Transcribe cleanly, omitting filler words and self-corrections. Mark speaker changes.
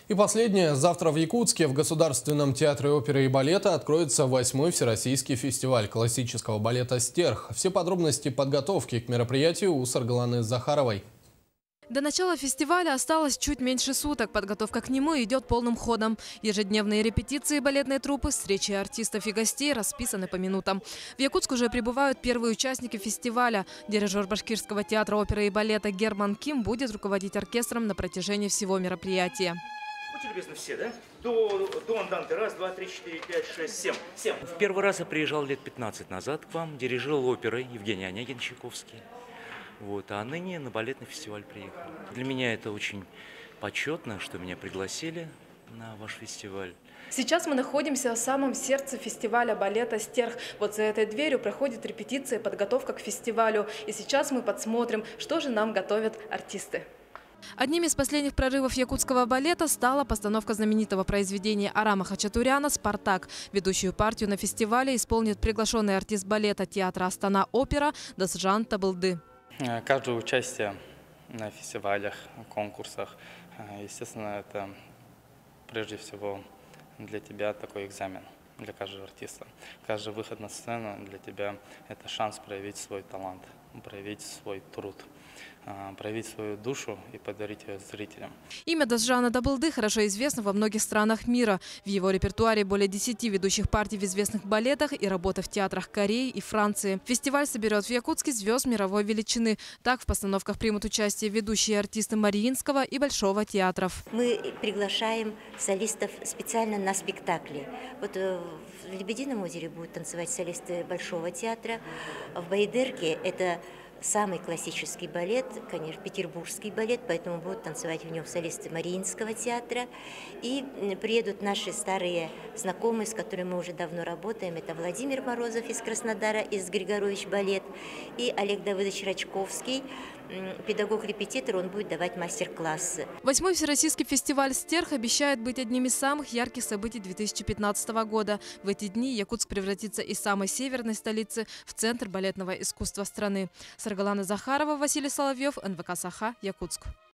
Speaker 1: И последнее. Завтра в Якутске в Государственном театре оперы и балета откроется 8-й Всероссийский фестиваль классического балета «Стерх». Все подробности подготовки к мероприятию у Саргаланы Захаровой.
Speaker 2: До начала фестиваля осталось чуть меньше суток. Подготовка к нему идет полным ходом. Ежедневные репетиции балетной труппы, встречи артистов и гостей расписаны по минутам. В Якутск уже прибывают первые участники фестиваля. Дирижер Башкирского театра оперы и балета Герман Ким будет руководить оркестром на протяжении всего мероприятия.
Speaker 3: Будьте любезны все, да? До анданты. Раз, два, три, четыре, пять, шесть, семь. В первый раз я приезжал лет 15 назад к вам, дирижировал оперой Евгений Онегин Чайковский. А ныне на балетный фестиваль приехал. Для меня это очень почетно, что меня пригласили на ваш фестиваль.
Speaker 2: Сейчас мы находимся в самом сердце фестиваля балета «Стерх». Вот за этой дверью проходит репетиция и подготовка к фестивалю. И сейчас мы подсмотрим, что же нам готовят артисты. Одним из последних прорывов якутского балета стала постановка знаменитого произведения Арама Хачатуряна «Спартак». Ведущую партию на фестивале исполнит приглашенный артист балета театра Астана опера Дасжан Табылды.
Speaker 4: Каждое участие на фестивалях, конкурсах, естественно, это прежде всего для тебя такой экзамен, для каждого артиста. Каждый выход на сцену для тебя – это шанс проявить свой талант, проявить свой труд, проявить свою душу и подарить ее зрителям.
Speaker 2: Имя Дасжана Табылды хорошо известно во многих странах мира. В его репертуаре более 10 ведущих партий в известных балетах и работа в театрах Кореи и Франции. Фестиваль соберет в Якутске звезд мировой величины. Так в постановках примут участие ведущие артисты Мариинского и Большого театров.
Speaker 5: Мы приглашаем солистов специально на спектакли. Вот в «Лебедином озере» будут танцевать солисты Большого театра. В «Байдерке» это самый классический балет, конечно, петербургский балет, поэтому будут танцевать в нем солисты Мариинского театра. И приедут наши старые знакомые, с которыми мы уже давно работаем. Это Владимир Морозов из Краснодара, из Григорович балет, и Олег Давыдович Рачковский, педагог-репетитор, он будет давать мастер-классы.
Speaker 2: 8-й Всероссийский фестиваль «Стерх» обещает быть одним из самых ярких событий 2015 года. В эти дни Якутск превратится из самой северной столицы в центр балетного искусства страны. Саргалана Захарова, Василий Соловьев, НВК «Саха», Якутск.